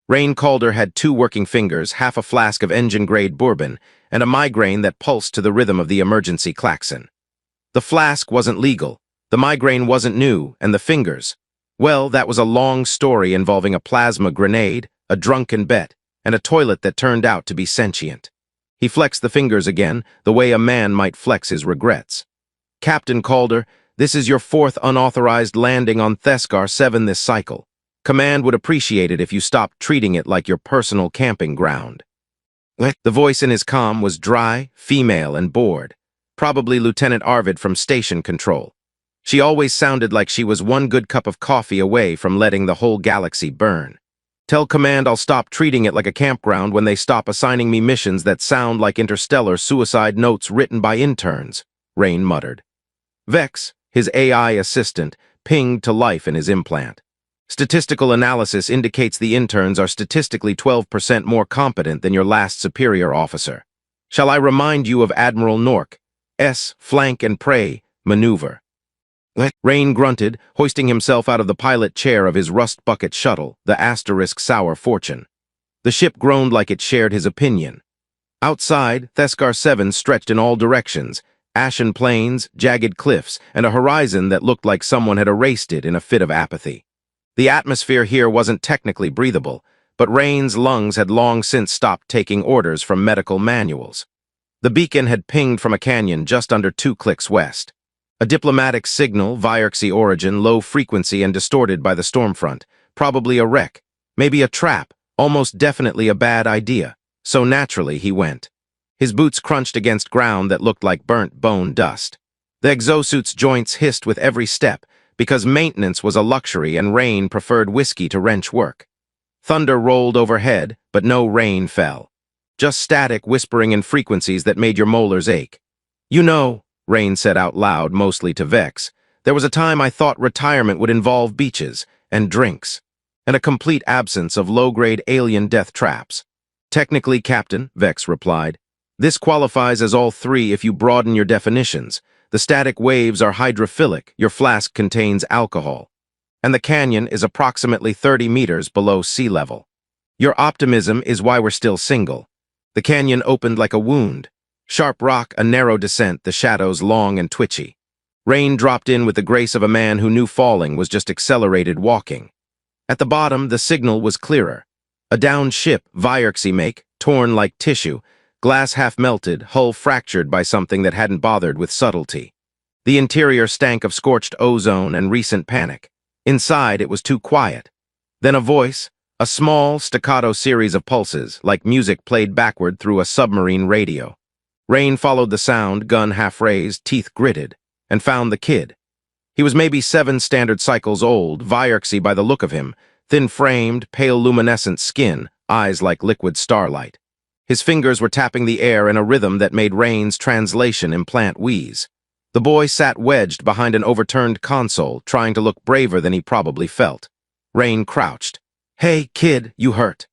Rain Calder had 2 working fingers, half a flask of engine-grade bourbon, and a migraine that pulsed to the rhythm of the emergency klaxon. The flask wasn't legal, the migraine wasn't new, and the fingers, well, that was a long story involving a plasma grenade, a drunken bet, and a toilet that turned out to be sentient. He flexed the fingers again, the way a man might flex his regrets. "Captain Calder, this is your 4th unauthorized landing on Theskar 7 this cycle. Command would appreciate it if you stopped treating it like your personal camping ground." The voice in his comm was dry, female, and bored. Probably Lieutenant Arvid from Station Control. She always sounded like she was one good cup of coffee away from letting the whole galaxy burn. "Tell Command I'll stop treating it like a campground when they stop assigning me missions that sound like interstellar suicide notes written by interns," Rain muttered. Vex, his AI assistant, pinged to life in his implant. "Statistical analysis indicates the interns are statistically 12% more competent than your last superior officer. Shall I remind you of Admiral Nork's flank and prey maneuver?" Rain grunted, hoisting himself out of the pilot chair of his rust-bucket shuttle, the Asterisk Sour Fortune. The ship groaned like it shared his opinion. Outside, Theskar 7 stretched in all directions, ashen plains, jagged cliffs, and a horizon that looked like someone had erased it in a fit of apathy. The atmosphere here wasn't technically breathable, but Rain's lungs had long since stopped taking orders from medical manuals. The beacon had pinged from a canyon just under 2 clicks west. A diplomatic signal, Vierxy origin, low frequency and distorted by the stormfront. Probably a wreck, maybe a trap, almost definitely a bad idea. So naturally he went. His boots crunched against ground that looked like burnt bone dust. The exosuit's joints hissed with every step, because maintenance was a luxury and Rain preferred whiskey to wrench work. Thunder rolled overhead, but no rain fell. Just static whispering in frequencies that made your molars ache. "You know," Rain said out loud, mostly to Vex, "there was a time I thought retirement would involve beaches, and drinks, and a complete absence of low-grade alien death traps." "Technically, Captain," Vex replied. "This qualifies as all 3 if you broaden your definitions. The static waves are hydrophilic, your flask contains alcohol, and the canyon is approximately 30 meters below sea level. Your optimism is why we're still single. The canyon opened like a wound. Sharp rock, a narrow descent, the shadows long and twitchy. Rain dropped in with the grace of a man who knew falling was just accelerated walking. At the bottom, the signal was clearer. A downed ship, Vierxy make, torn like tissue, glass half melted, hull fractured by something that hadn't bothered with subtlety. The interior stank of scorched ozone and recent panic. Inside, it was too quiet. Then a voice, a small, staccato series of pulses, like music played backward through a submarine radio. Rain followed the sound, gun half raised, teeth gritted, and found the kid. He was maybe 7 standard cycles old, Vierxy by the look of him, thin-framed, pale luminescent skin, eyes like liquid starlight. His fingers were tapping the air in a rhythm that made Rain's translation implant wheeze. The boy sat wedged behind an overturned console, trying to look braver than he probably felt. Rain crouched. "Hey, kid, you hurt."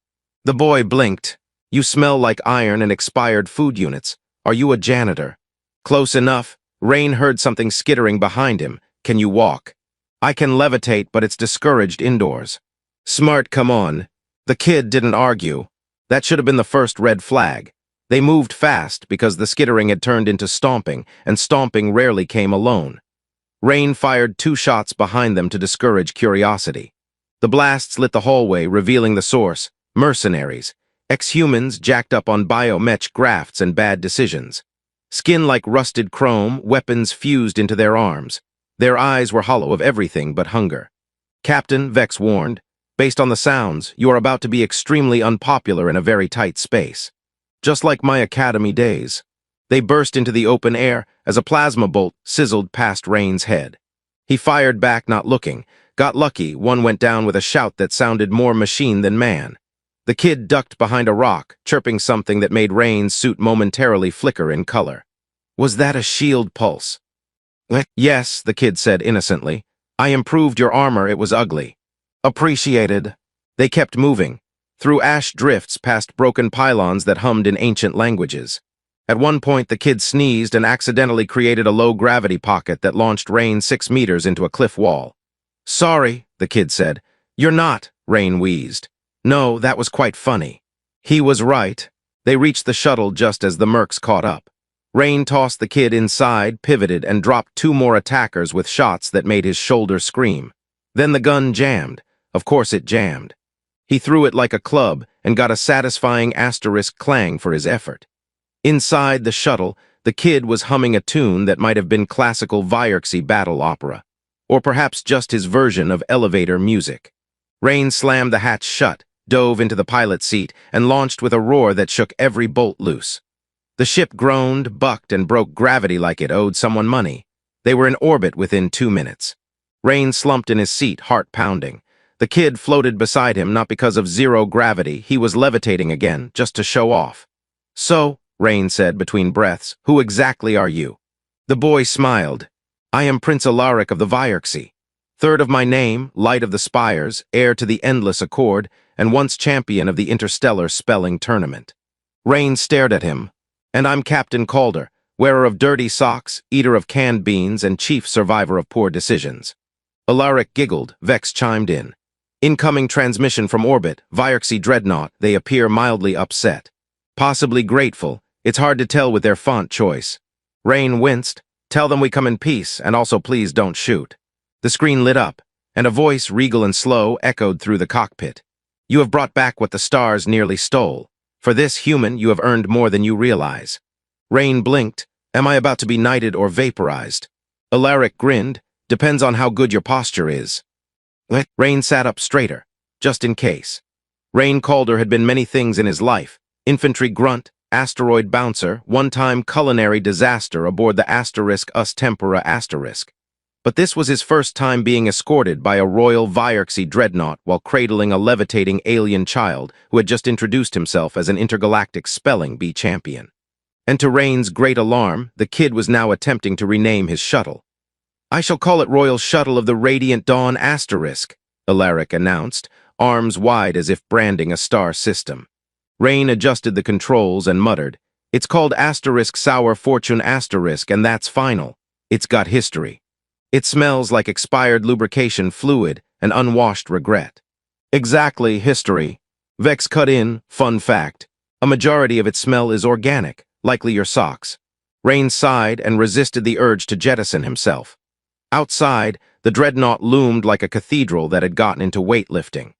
The boy blinked. "You smell like iron and expired food units. Are you a janitor?" "Close enough." Rain heard something skittering behind him. "Can you walk?" "I can levitate, but it's discouraged indoors." "Smart, come on." The kid didn't argue. That should have been the first red flag. They moved fast because the skittering had turned into stomping, and stomping rarely came alone. Rain fired 2 shots behind them to discourage curiosity. The blasts lit the hallway, revealing the source: mercenaries. Ex-humans jacked up on biomech grafts and bad decisions. Skin like rusted chrome, weapons fused into their arms. Their eyes were hollow of everything but hunger. "Captain," Vex warned, "based on the sounds, you are about to be extremely unpopular in a very tight space. Just like my academy days." They burst into the open air as a plasma bolt sizzled past Rain's head. He fired back, not looking. Got lucky, one went down with a shout that sounded more machine than man. The kid ducked behind a rock, chirping something that made Rain's suit momentarily flicker in color. "Was that a shield pulse?" "Yes," the kid said innocently. "I improved your armor, it was ugly." "Appreciated." They kept moving, through ash drifts past broken pylons that hummed in ancient languages. At one point, the kid sneezed and accidentally created a low-gravity pocket that launched Rain 6 meters into a cliff wall. "Sorry," the kid said. "You're not," Rain wheezed. No, that was quite funny. He was right. They reached the shuttle just as the mercs caught up. Rain tossed the kid inside, pivoted, and dropped two more attackers with shots that made his shoulder scream. Then the gun jammed. Of course it jammed. He threw it like a club and got a satisfying asterisk clang for his effort. Inside the shuttle, the kid was humming a tune that might have been classical Vyerksy battle opera, or perhaps just his version of elevator music. Rain slammed the hatch shut, dove into the pilot's seat, and launched with a roar that shook every bolt loose. The ship groaned, bucked, and broke gravity like it owed someone money. They were in orbit within 2 minutes. Rain slumped in his seat, heart pounding. The kid floated beside him not because of zero gravity. He was levitating again, just to show off. "So," Rain said between breaths, "who exactly are you?" The boy smiled. "I am Prince Alaric of the Vyerksy. Third of my name, Light of the Spires, heir to the Endless Accord, and once champion of the Interstellar Spelling Tournament." Rain stared at him. "And I'm Captain Calder, wearer of dirty socks, eater of canned beans, and chief survivor of poor decisions." Alaric giggled. Vex chimed in. "Incoming transmission from orbit, Vyerksy Dreadnought. They appear mildly upset. Possibly grateful. It's hard to tell with their font choice." Rain winced. "Tell them we come in peace, and also please don't shoot." The screen lit up, and a voice, regal and slow, echoed through the cockpit. "You have brought back what the stars nearly stole. For this, human, you have earned more than you realize." Rain blinked. "Am I about to be knighted or vaporized?" Alaric grinned. "Depends on how good your posture is." Rain sat up straighter, just in case. Rain Calder had been many things in his life: infantry grunt, asteroid bouncer, one-time culinary disaster aboard the Asterisk Us Tempora Asterisk. But this was his first time being escorted by a royal Vyerksy dreadnought while cradling a levitating alien child who had just introduced himself as an intergalactic spelling bee champion. And to Rain's great alarm, the kid was now attempting to rename his shuttle. "I shall call it Royal Shuttle of the Radiant Dawn Asterisk," Alaric announced, arms wide as if branding a star system. Rain adjusted the controls and muttered, "It's called Asterisk Sour Fortune Asterisk, and that's final. It's got history. It smells like expired lubrication fluid and unwashed regret." "Exactly, history." Vex cut in. "Fun fact. A majority of its smell is organic, likely your socks." Rain sighed and resisted the urge to jettison himself. Outside, the dreadnought loomed like a cathedral that had gotten into weightlifting.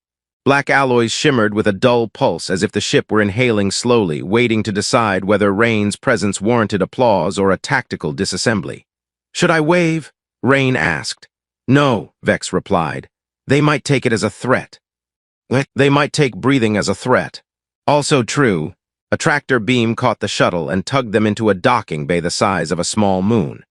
Black alloys shimmered with a dull pulse as if the ship were inhaling slowly, waiting to decide whether Rain's presence warranted applause or a tactical disassembly. "Should I wave?" Rain asked. "No," Vex replied. "They might take it as a threat." "They might take breathing as a threat." Also true. A tractor beam caught the shuttle and tugged them into a docking bay the size of a small moon.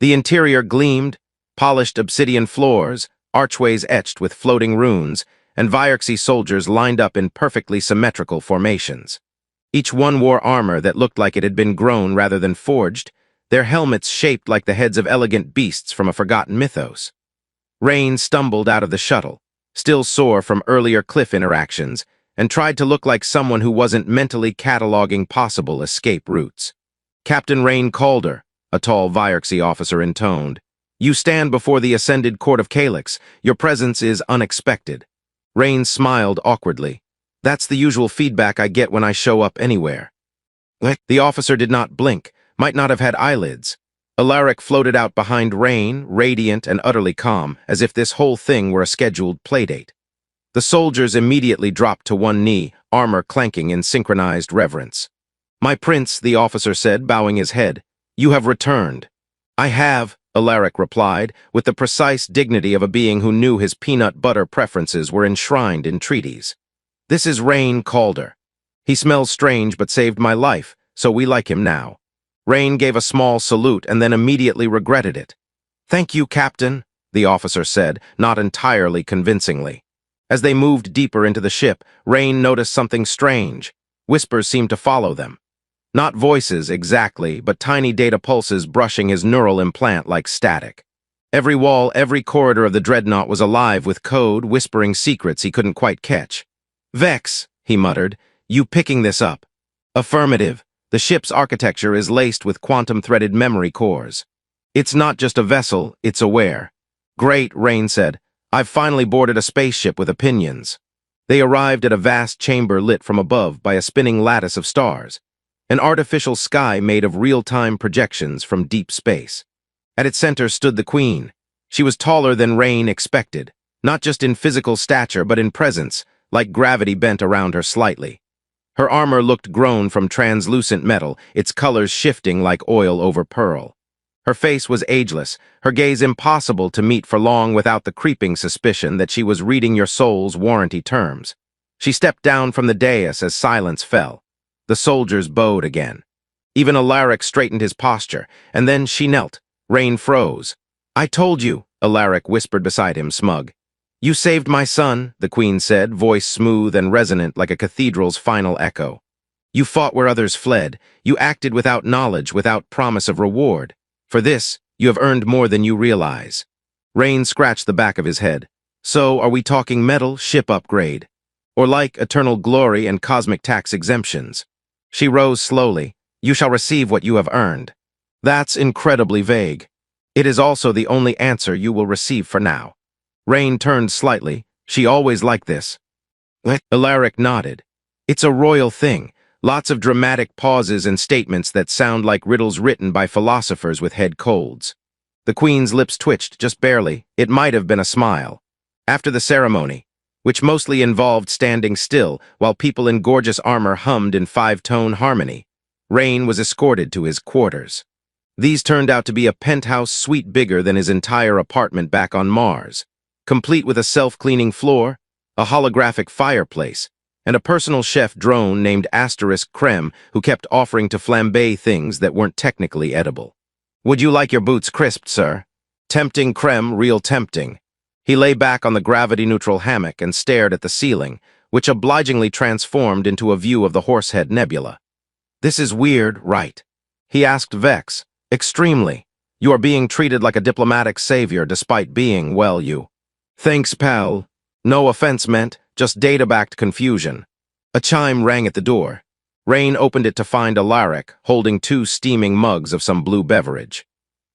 The interior gleamed, polished obsidian floors, archways etched with floating runes, and Vyerksy soldiers lined up in perfectly symmetrical formations. Each one wore armor that looked like it had been grown rather than forged, their helmets shaped like the heads of elegant beasts from a forgotten mythos. Rain stumbled out of the shuttle, still sore from earlier cliff interactions, and tried to look like someone who wasn't mentally cataloging possible escape routes. "Captain Rain Calder," a tall Vyerksy officer intoned, "you stand before the ascended court of Calyx. Your presence is unexpected." Rain smiled awkwardly. "That's the usual feedback I get when I show up anywhere." The officer did not blink, might not have had eyelids. Alaric floated out behind Rain, radiant and utterly calm, as if this whole thing were a scheduled playdate. The soldiers immediately dropped to one knee, armor clanking in synchronized reverence. "My prince," the officer said, bowing his head, "you have returned." "I have," Alaric replied, with the precise dignity of a being who knew his peanut butter preferences were enshrined in treaties. "This is Rain Calder. He smells strange but saved my life, so we like him now." Rain gave a small salute and then immediately regretted it. "Thank you, Captain," the officer said, not entirely convincingly. As they moved deeper into the ship, Rain noticed something strange. Whispers seemed to follow them. Not voices, exactly, but tiny data pulses brushing his neural implant like static. Every wall, every corridor of the dreadnought was alive with code, whispering secrets he couldn't quite catch. "Vex," he muttered, "you picking this up?" "Affirmative. The ship's architecture is laced with quantum-threaded memory cores. It's not just a vessel, it's aware." "Great," Rain said. "I've finally boarded a spaceship with opinions." They arrived at a vast chamber lit from above by a spinning lattice of stars, an artificial sky made of real-time projections from deep space. At its center stood the queen. She was taller than Rain expected, not just in physical stature but in presence, like gravity bent around her slightly. Her armor looked grown from translucent metal, its colors shifting like oil over pearl. Her face was ageless, her gaze impossible to meet for long without the creeping suspicion that she was reading your soul's warranty terms. She stepped down from the dais as silence fell. The soldiers bowed again. Even Alaric straightened his posture, and then she knelt. Rain froze. "I told you," Alaric whispered beside him, smug. "You saved my son," the queen said, voice smooth and resonant like a cathedral's final echo. "You fought where others fled. You acted without knowledge, without promise of reward. For this, you have earned more than you realize." Rain scratched the back of his head. "So, are we talking medal, ship upgrade? Or like eternal glory and cosmic tax exemptions?" She rose slowly. "You shall receive what you have earned." "That's incredibly vague. It is also the only answer you will receive for now." Rain turned slightly. "She always liked this." Alaric nodded. "It's a royal thing. Lots of dramatic pauses and statements that sound like riddles written by philosophers with head colds." The queen's lips twitched, just barely. It might have been a smile. After the ceremony, which mostly involved standing still while people in gorgeous armor hummed in five-tone harmony, Rain was escorted to his quarters. These turned out to be a penthouse suite bigger than his entire apartment back on Mars, complete with a self-cleaning floor, a holographic fireplace, and a personal chef drone named *Creme who kept offering to flambe things that weren't technically edible. "Would you like your boots crisped, sir?" Tempting Creme, real tempting. He lay back on the gravity-neutral hammock and stared at the ceiling, which obligingly transformed into a view of the Horsehead Nebula. "This is weird, right?" he asked, Vex. "Extremely. You are being treated like a diplomatic savior despite being, well, you." "Thanks, pal. No offense meant, just data-backed confusion." A chime rang at the door. Rain opened it to find Alaric holding 2 steaming mugs of some blue beverage.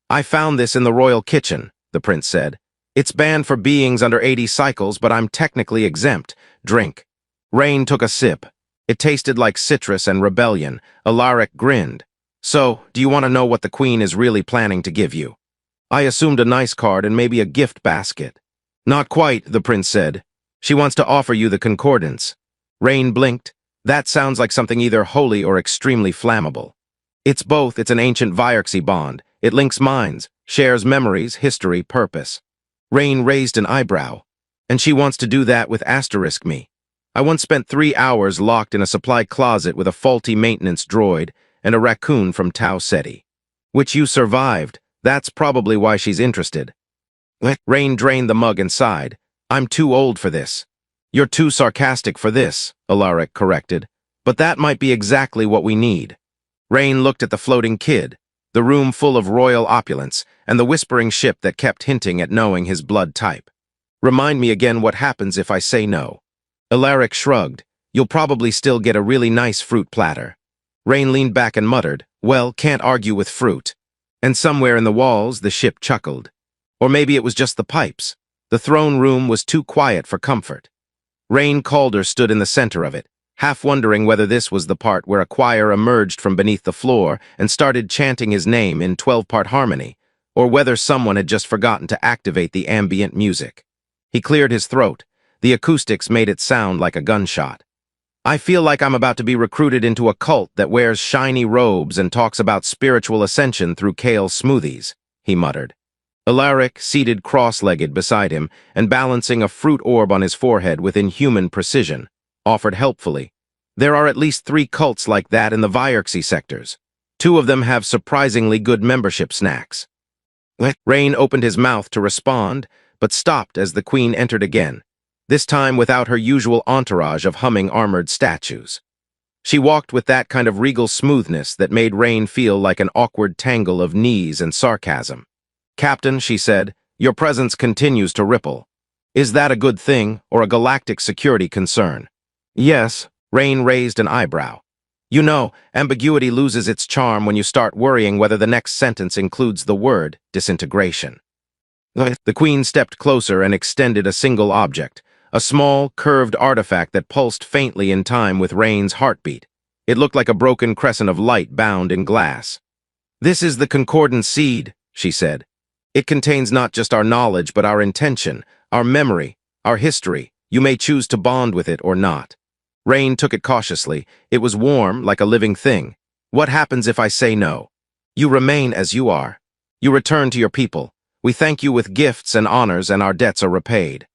"I found this in the royal kitchen," the prince said. "It's banned for beings under 80 cycles, but I'm technically exempt. Drink." Rain took a sip. It tasted like citrus and rebellion. Alaric grinned. "So, do you want to know what the queen is really planning to give you?" "I assumed a nice card and maybe a gift basket." "Not quite," the prince said. "She wants to offer you the concordance." Rain blinked. "That sounds like something either holy or extremely flammable." "It's both. It's an ancient Vierxy bond. It links minds, shares memories, history, purpose." Rain raised an eyebrow. "And she wants to do that with *me. I once spent 3 hours locked in a supply closet with a faulty maintenance droid and a raccoon from Tau Ceti. Which you survived. That's probably why she's interested." Rain drained the mug and sighed. "I'm too old for this." "You're too sarcastic for this," Alaric corrected. "But that might be exactly what we need." Rain looked at the floating kid, the room full of royal opulence, and the whispering ship that kept hinting at knowing his blood type. "Remind me again what happens if I say no." Alaric shrugged. "You'll probably still get a really nice fruit platter." Rain leaned back and muttered, "Well, can't argue with fruit." And somewhere in the walls, the ship chuckled. Or maybe it was just the pipes. The throne room was too quiet for comfort. Rain Calder stood in the center of it, half wondering whether this was the part where a choir emerged from beneath the floor and started chanting his name in 12-part harmony, or whether someone had just forgotten to activate the ambient music. He cleared his throat. The acoustics made it sound like a gunshot. "I feel like I'm about to be recruited into a cult that wears shiny robes and talks about spiritual ascension through kale smoothies," he muttered. Alaric, seated cross-legged beside him and balancing a fruit orb on his forehead with inhuman precision, offered helpfully. "There are at least 3 cults like that in the Vierxy sectors. 2 of them have surprisingly good membership snacks." Rain opened his mouth to respond, but stopped as the queen entered again, this time without her usual entourage of humming armored statues. She walked with that kind of regal smoothness that made Rain feel like an awkward tangle of knees and sarcasm. "Captain," she said, "your presence continues to ripple. Is that a good thing or a galactic security concern?" "Yes," Rain raised an eyebrow. "You know, ambiguity loses its charm when you start worrying whether the next sentence includes the word disintegration." The queen stepped closer and extended a single object, a small, curved artifact that pulsed faintly in time with Rain's heartbeat. It looked like a broken crescent of light bound in glass. "This is the concordant seed," she said. "It contains not just our knowledge, but our intention, our memory, our history. You may choose to bond with it or not." Rain took it cautiously. It was warm, like a living thing. "What happens if I say no?" "You remain as you are. You return to your people. We thank you with gifts and honors, and our debts are repaid."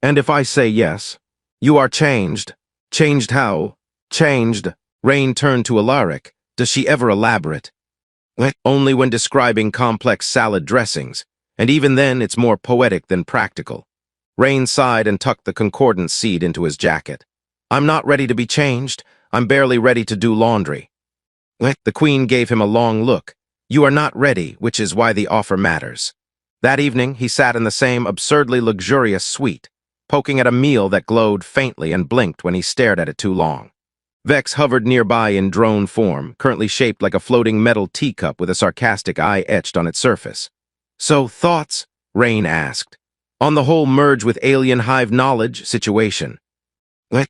"And if I say yes?" "You are changed." "Changed how?" "Changed." Rain turned to Alaric. "Does she ever elaborate?" "Only when describing complex salad dressings, and even then it's more poetic than practical." Rain sighed and tucked the concordant seed into his jacket. "I'm not ready to be changed. I'm barely ready to do laundry." The Queen gave him a long look. "You are not ready, which is why the offer matters." That evening, he sat in the same absurdly luxurious suite, poking at a meal that glowed faintly and blinked when he stared at it too long. Vex hovered nearby in drone form, currently shaped like a floating metal teacup with a sarcastic eye etched on its surface. "So, thoughts?" Rain asked. "On the whole merge with alien hive knowledge situation."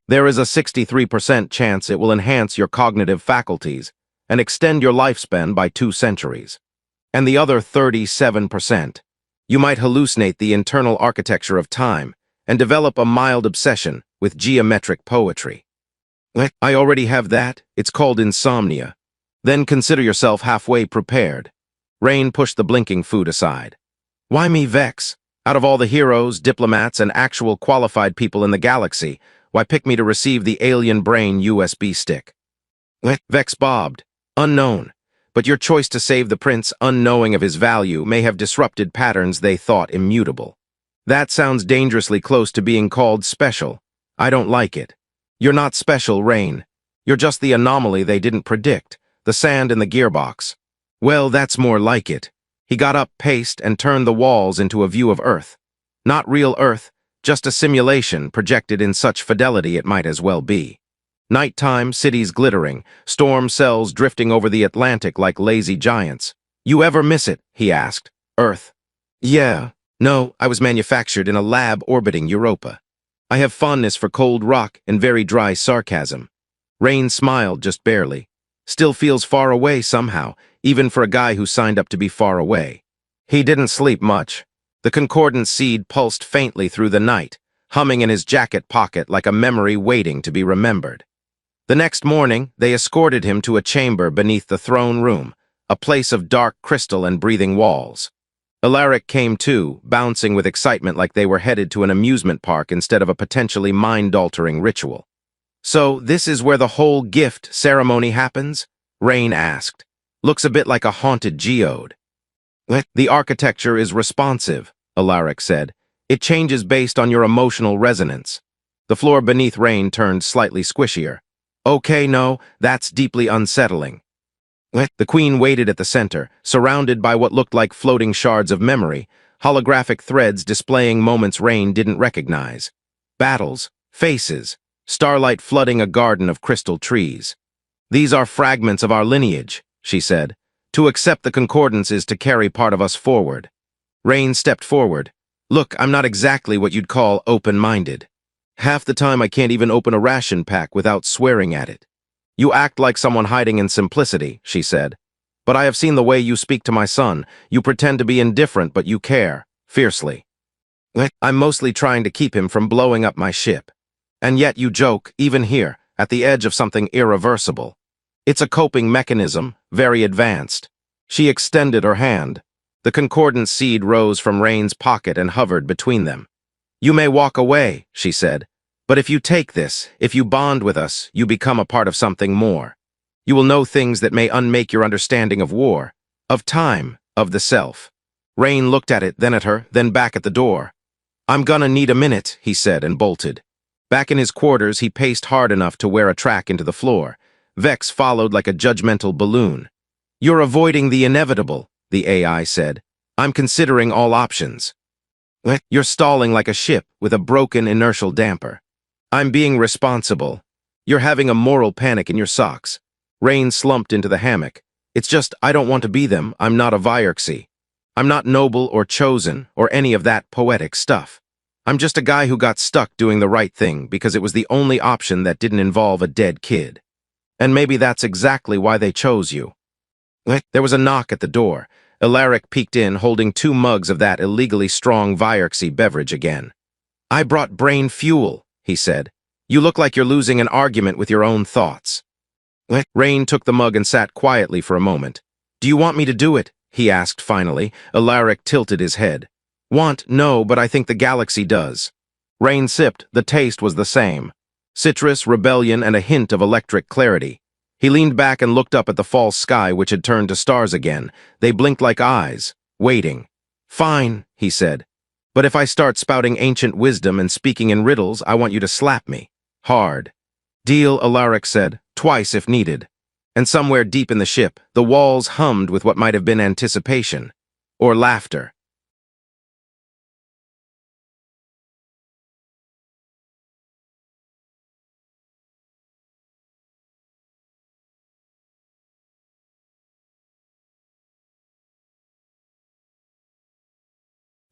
"There is a 63% chance it will enhance your cognitive faculties and extend your lifespan by 2 centuries. And the other 37%. You might hallucinate the internal architecture of time and develop a mild obsession with geometric poetry." "I already have that. It's called insomnia." "Then consider yourself halfway prepared." Rain pushed the blinking food aside. "Why me, Vex? Out of all the heroes, diplomats, and actual qualified people in the galaxy, why pick me to receive the alien brain USB stick?" Vex bobbed. "Unknown. But your choice to save the prince unknowing of his value may have disrupted patterns they thought immutable. That sounds dangerously close to being called special. I don't like it. You're not special, Rain. You're just the anomaly they didn't predict, the sand in the gearbox." "Well, that's more like it." He got up, paced, and turned the walls into a view of Earth. Not real Earth, just a simulation projected in such fidelity it might as well be. Nighttime, cities glittering, storm cells drifting over the Atlantic like lazy giants. "You ever miss it?" he asked. "Earth." "Yeah. No, I was manufactured in a lab orbiting Europa. I have fondness for cold rock and very dry sarcasm." Rain smiled just barely. "Still feels far away somehow, even for a guy who signed up to be far away." He didn't sleep much. The concordant seed pulsed faintly through the night, humming in his jacket pocket like a memory waiting to be remembered. The next morning, they escorted him to a chamber beneath the throne room, a place of dark crystal and breathing walls. Alaric came too, bouncing with excitement like they were headed to an amusement park instead of a potentially mind-altering ritual. "So, this is where the whole gift ceremony happens?" Rain asked. "Looks a bit like a haunted geode." "The architecture is responsive," Alaric said. "It changes based on your emotional resonance." The floor beneath Rain turned slightly squishier. "Okay, no, that's deeply unsettling." The Queen waited at the center, surrounded by what looked like floating shards of memory, holographic threads displaying moments Rain didn't recognize. Battles, faces, starlight flooding a garden of crystal trees. "These are fragments of our lineage," she said. "To accept the concordance is to carry part of us forward." Rain stepped forward. "Look, I'm not exactly what you'd call open-minded. Half the time I can't even open a ration pack without swearing at it." "You act like someone hiding in simplicity," she said. "But I have seen the way you speak to my son. You pretend to be indifferent, but you care, fiercely." "I'm mostly trying to keep him from blowing up my ship. And yet you joke, even here, at the edge of something irreversible. It's a coping mechanism, very advanced." She extended her hand. The concordant seed rose from Rain's pocket and hovered between them. "You may walk away," she said. "But if you take this, if you bond with us, you become a part of something more. You will know things that may unmake your understanding of war, of time, of the self." Rain looked at it, then at her, then back at the door. "I'm gonna need a minute," he said and bolted. Back in his quarters, he paced hard enough to wear a track into the floor. Vex followed like a judgmental balloon. "You're avoiding the inevitable," the AI said. "I'm considering all options." "You're stalling like a ship with a broken inertial damper." "I'm being responsible." "You're having a moral panic in your socks." Rain slumped into the hammock. "It's just, I don't want to be them. I'm not a Vierxy. I'm not noble or chosen or any of that poetic stuff." I'm just a guy who got stuck doing the right thing because it was the only option that didn't involve a dead kid. And maybe that's exactly why they chose you. There was a knock at the door. Alaric peeked in, holding 2 mugs of that illegally strong Vyrexy beverage again. I brought brain fuel, he said. You look like you're losing an argument with your own thoughts. Rain took the mug and sat quietly for a moment. Do you want me to do it? He asked finally. Alaric tilted his head. Want? No, but I think the galaxy does. Rain sipped. The taste was the same. Citrus, rebellion, and a hint of electric clarity. He leaned back and looked up at the false sky, which had turned to stars again. They blinked like eyes, waiting. Fine, he said. But if I start spouting ancient wisdom and speaking in riddles, I want you to slap me. Hard. Deal, Alaric said, twice if needed. And somewhere deep in the ship, the walls hummed with what might have been anticipation. Or laughter.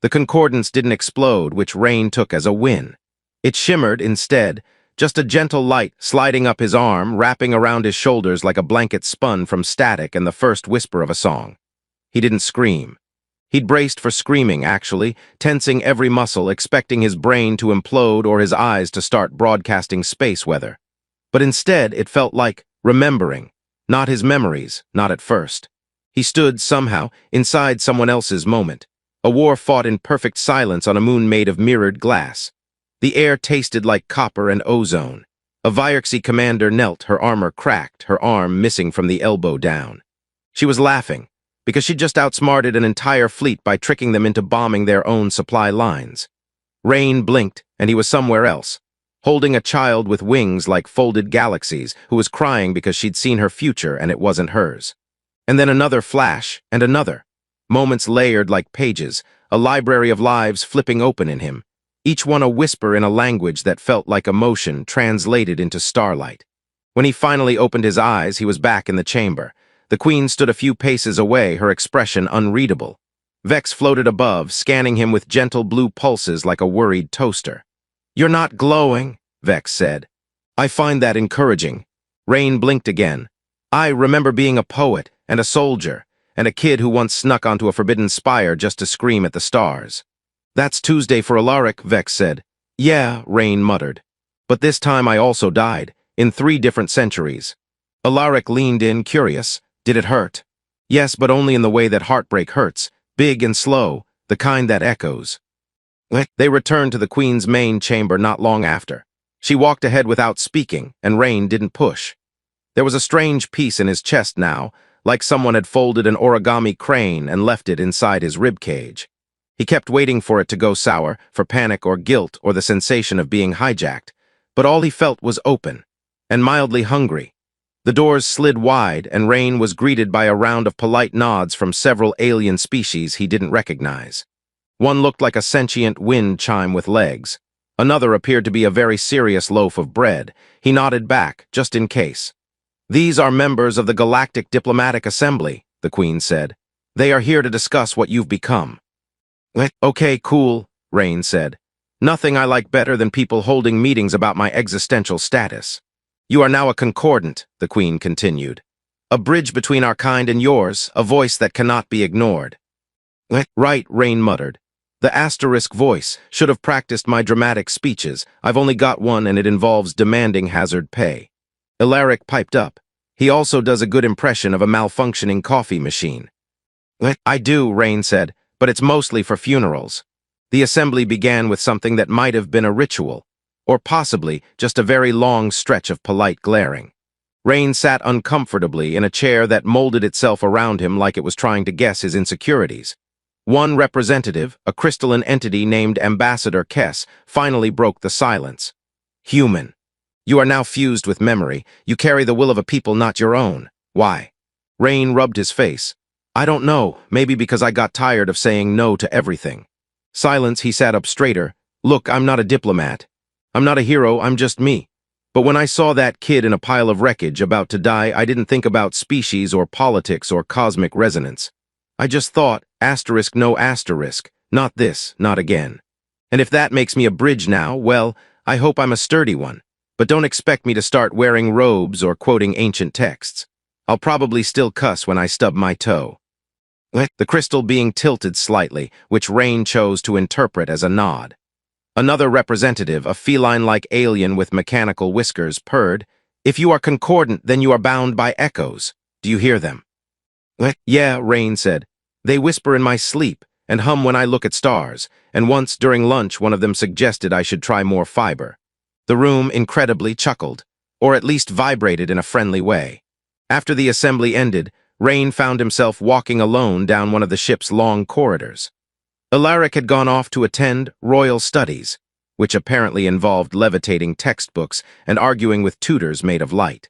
The concordance didn't explode, which Rain took as a win. It shimmered instead, just a gentle light sliding up his arm, wrapping around his shoulders like a blanket spun from static and the first whisper of a song. He didn't scream. He'd braced for screaming, actually, tensing every muscle, expecting his brain to implode or his eyes to start broadcasting space weather. But instead, it felt like remembering, not his memories, not at first. He stood, somehow, inside someone else's moment. A war fought in perfect silence on a moon made of mirrored glass. The air tasted like copper and ozone. A Vyrexy commander knelt, her armor cracked, her arm missing from the elbow down. She was laughing, because she'd just outsmarted an entire fleet by tricking them into bombing their own supply lines. Rain blinked, and he was somewhere else, holding a child with wings like folded galaxies who was crying because she'd seen her future and it wasn't hers. And then another flash, and another. Moments layered like pages, a library of lives flipping open in him, each one a whisper in a language that felt like emotion translated into starlight. When he finally opened his eyes, he was back in the chamber. The Queen stood a few paces away, her expression unreadable. Vex floated above, scanning him with gentle blue pulses like a worried toaster. You're not glowing, Vex said. I find that encouraging. Rain blinked again. I remember being a poet and a soldier, and a kid who once snuck onto a forbidden spire just to scream at the stars. That's Tuesday for Alaric, Vex said. Yeah, Rain muttered. But this time I also died, in 3 different centuries. Alaric leaned in, curious. Did it hurt? Yes, but only in the way that heartbreak hurts, big and slow, the kind that echoes. They returned to the Queen's main chamber not long after. She walked ahead without speaking, and Rain didn't push. There was a strange peace in his chest now, like someone had folded an origami crane and left it inside his ribcage. He kept waiting for it to go sour, for panic or guilt or the sensation of being hijacked, but all he felt was open, and mildly hungry. The doors slid wide, and Rain was greeted by a round of polite nods from several alien species he didn't recognize. One looked like a sentient wind chime with legs. Another appeared to be a very serious loaf of bread. He nodded back, just in case. These are members of the Galactic Diplomatic Assembly, the Queen said. They are here to discuss what you've become. Okay, cool, Rain said. Nothing I like better than people holding meetings about my existential status. You are now a concordant, the Queen continued. A bridge between our kind and yours, a voice that cannot be ignored. Right, Rain muttered. The asterisk voice. Should have practiced my dramatic speeches. I've only got one and it involves demanding hazard pay. Alaric piped up. He also does a good impression of a malfunctioning coffee machine. I do, Rain said, but it's mostly for funerals. The assembly began with something that might have been a ritual, or possibly just a very long stretch of polite glaring. Rain sat uncomfortably in a chair that molded itself around him like it was trying to guess his insecurities. One representative, a crystalline entity named Ambassador Kess, finally broke the silence. Human. You are now fused with memory. You carry the will of a people not your own. Why? Rain rubbed his face. I don't know, maybe because I got tired of saying no to everything. Silence, he sat up straighter. Look, I'm not a diplomat. I'm not a hero, I'm just me. But when I saw that kid in a pile of wreckage about to die, I didn't think about species or politics or cosmic resonance. I just thought, asterisk no asterisk, not this, not again. And if that makes me a bridge now, well, I hope I'm a sturdy one. But don't expect me to start wearing robes or quoting ancient texts. I'll probably still cuss when I stub my toe. The crystal being tilted slightly, which Rain chose to interpret as a nod. Another representative, a feline-like alien with mechanical whiskers, purred, "If you are concordant, then you are bound by echoes. Do you hear them?" "Yeah," Rain said. "They whisper in my sleep and hum when I look at stars, and once during lunch one of them suggested I should try more fiber." The room incredibly chuckled, or at least vibrated in a friendly way. After the assembly ended, Rain found himself walking alone down one of the ship's long corridors. Alaric had gone off to attend royal studies, which apparently involved levitating textbooks and arguing with tutors made of light.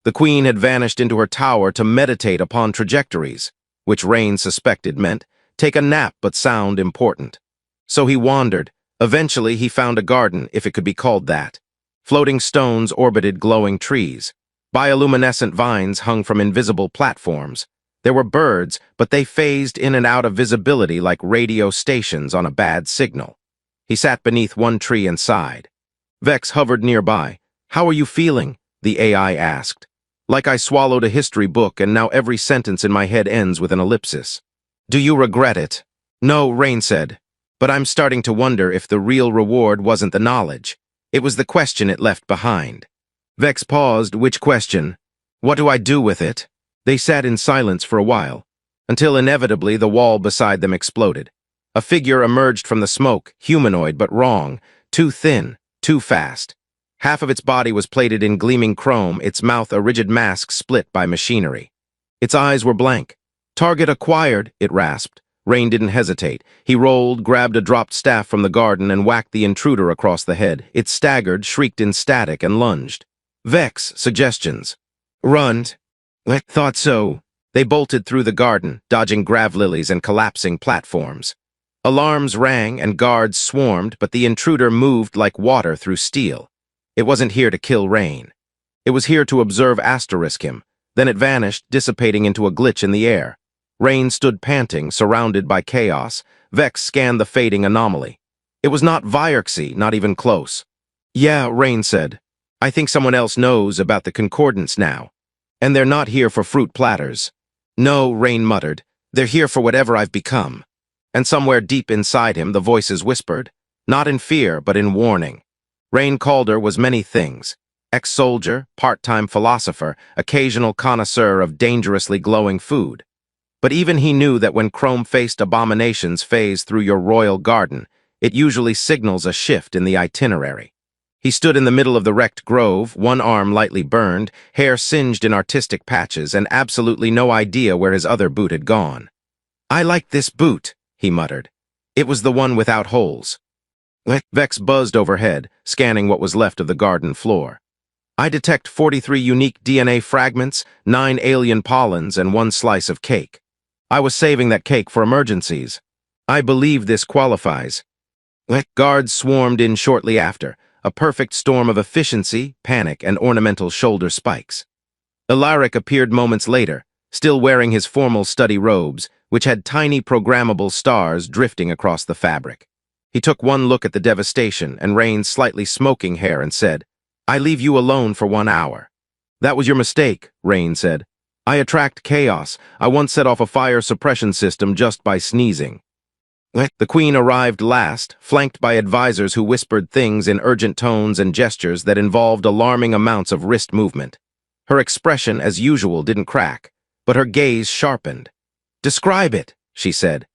The queen had vanished into her tower to meditate upon trajectories, which Rain suspected meant take a nap but sound important. So he wandered. Eventually he found a garden, if it could be called that. Floating stones orbited glowing trees. Bioluminescent vines hung from invisible platforms. There were birds, but they phased in and out of visibility like radio stations on a bad signal. He sat beneath one tree and sighed. Vex hovered nearby. "How are you feeling?" the AI asked. "Like I swallowed a history book and now every sentence in my head ends with an ellipsis." "Do you regret it?" "No," Rain said. "But I'm starting to wonder if the real reward wasn't the knowledge. It was the question it left behind." Vex paused. "Which question?" "What do I do with it?" They sat in silence for a while, until inevitably the wall beside them exploded. A figure emerged from the smoke, humanoid but wrong, too thin, too fast. Half of its body was plated in gleaming chrome, its mouth a rigid mask split by machinery. Its eyes were blank. "Target acquired," it rasped. Rain didn't hesitate. He rolled, grabbed a dropped staff from the garden, and whacked the intruder across the head. It staggered, shrieked in static, and lunged. "Vex, suggestions." "Run." "Thought so." They bolted through the garden, dodging grav lilies and collapsing platforms. Alarms rang and guards swarmed, but the intruder moved like water through steel. It wasn't here to kill Rain. It was here to observe asterisk him. Then it vanished, dissipating into a glitch in the air. Rain stood panting, surrounded by chaos. Vex scanned the fading anomaly. It was not Vyrxy, not even close. "Yeah," Rain said. "I think someone else knows about the concordance now. And they're not here for fruit platters." "No," Rain muttered. "They're here for whatever I've become." And somewhere deep inside him the voices whispered, not in fear but in warning. Rain Calder was many things. Ex-soldier, part-time philosopher, occasional connoisseur of dangerously glowing food. But even he knew that when chrome-faced abominations phase through your royal garden, it usually signals a shift in the itinerary. He stood in the middle of the wrecked grove, one arm lightly burned, hair singed in artistic patches, and absolutely no idea where his other boot had gone. "I like this boot," he muttered. It was the one without holes. Vex buzzed overhead, scanning what was left of the garden floor. "I detect 43 unique DNA fragments, 9 alien pollens, and 1 slice of cake. I was saving that cake for emergencies. I believe this qualifies." Guards swarmed in shortly after, a perfect storm of efficiency, panic, and ornamental shoulder spikes. Alaric appeared moments later, still wearing his formal study robes, which had tiny programmable stars drifting across the fabric. He took one look at the devastation and Rain's slightly smoking hair and said, "I leave you alone for 1 hour." "That was your mistake," Rain said. "I attract chaos. I once set off a fire suppression system just by sneezing." The queen arrived last, flanked by advisors who whispered things in urgent tones and gestures that involved alarming amounts of wrist movement. Her expression, as usual, didn't crack, but her gaze sharpened. "Describe it," she said.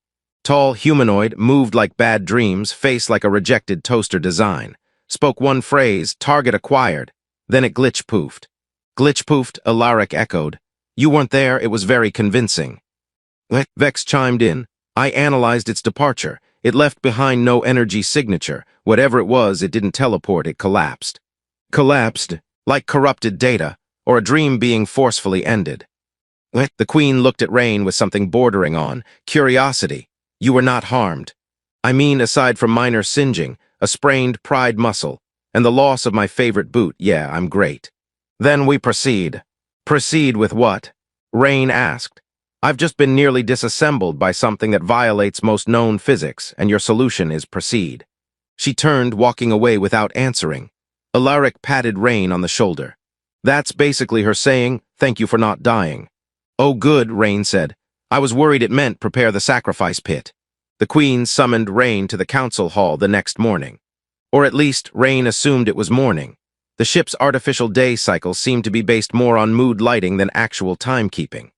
Tall, humanoid, moved like bad dreams, face like a rejected toaster design. Spoke one phrase, "Target acquired." Then it glitch-poofed. "Glitch-poofed," Alaric echoed. "You weren't there, it was very convincing." Vex chimed in. "I analyzed its departure. It left behind no energy signature. Whatever it was, it didn't teleport, it collapsed." "Collapsed? Like corrupted data, or a dream being forcefully ended." The queen looked at Rain with something bordering on curiosity. "You were not harmed. I mean, aside from minor singeing, a sprained pride muscle, and the loss of my favorite boot, yeah, I'm great." "Then we proceed." "Proceed with what?" Rain asked. "I've just been nearly disassembled by something that violates most known physics, and your solution is proceed." She turned, walking away without answering. Alaric patted Rain on the shoulder. That's basically her saying, "Thank you for not dying." "Oh good," Rain said. "I was worried it meant prepare the sacrifice pit." The Queen summoned Rain to the council hall the next morning. Or at least, Rain assumed it was morning. The ship's artificial day cycle seemed to be based more on mood lighting than actual timekeeping.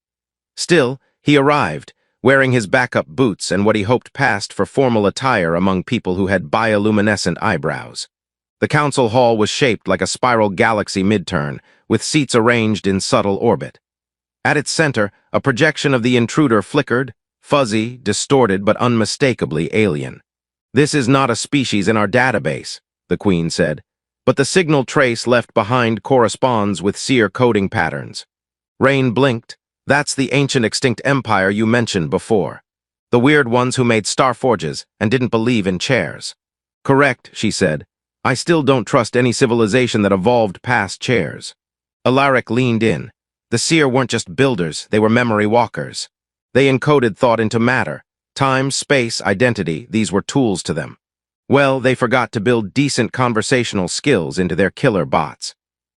Still, he arrived, wearing his backup boots and what he hoped passed for formal attire among people who had bioluminescent eyebrows. The council hall was shaped like a spiral galaxy mid-turn, with seats arranged in subtle orbit. At its center, a projection of the intruder flickered, fuzzy, distorted, but unmistakably alien. "This is not a species in our database," the Queen said, "but the signal trace left behind corresponds with seer coding patterns." Rain blinked. "That's the ancient extinct empire you mentioned before. The weird ones who made starforges and didn't believe in chairs." "Correct," she said. "I still don't trust any civilization that evolved past chairs." Alaric leaned in. The seer weren't just builders, they were memory walkers. They encoded thought into matter. Time, space, identity, these were tools to them. Well, they forgot to build decent conversational skills into their killer bots.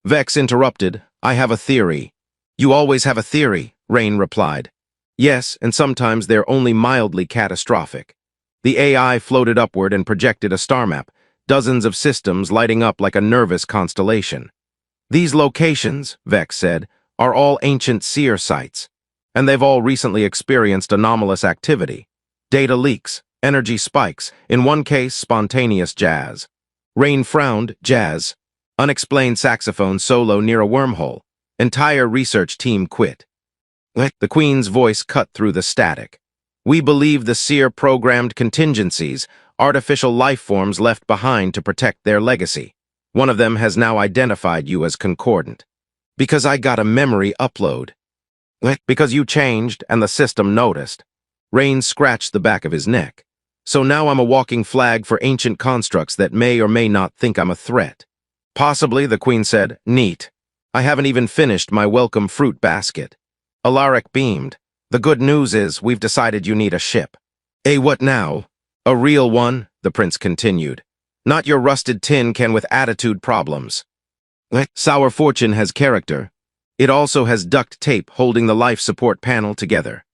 Vex interrupted. "I have a theory." "You always have a theory," Rain replied. "Yes, and sometimes they're only mildly catastrophic." The AI floated upward and projected a star map, dozens of systems lighting up like a nervous constellation. "These locations," Vex said, "are all ancient seer sites, and they've all recently experienced anomalous activity. Data leaks, energy spikes, in one case spontaneous jazz." Rain frowned. "Jazz? Unexplained saxophone solo near a wormhole. Entire research team quit." The Queen's voice cut through the static. "We believe the seer programmed contingencies, artificial life forms left behind to protect their legacy. One of them has now identified you as concordant." "Because I got a memory upload." "Because you changed and the system noticed." Rain scratched the back of his neck. "So now I'm a walking flag for ancient constructs that may or may not think I'm a threat." "Possibly," the Queen said. "Neat. I haven't even finished my welcome fruit basket." Alaric beamed. "The good news is we've decided you need a ship." What now?" "A real one," the prince continued. "Not your rusted tin can with attitude problems. Sour Fortune has character. It also has duct tape holding the life support panel together."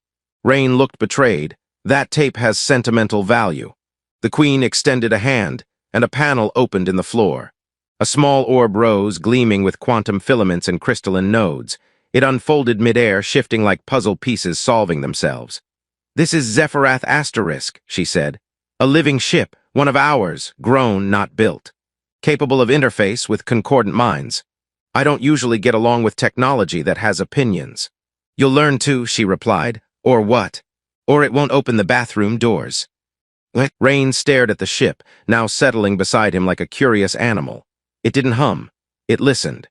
Rain looked betrayed. "That tape has sentimental value." The Queen extended a hand, and a panel opened in the floor. A small orb rose, gleaming with quantum filaments and crystalline nodes. It unfolded midair, shifting like puzzle pieces solving themselves. "This is Zephyrath Asterisk," she said. "A living ship, one of ours, grown, not built. Capable of interface with concordant minds. I don't usually get along with technology that has opinions." "You'll learn to," she replied. "Or what? Or it won't open the bathroom doors." Rain stared at the ship, now settling beside him like a curious animal. It didn't hum. It listened.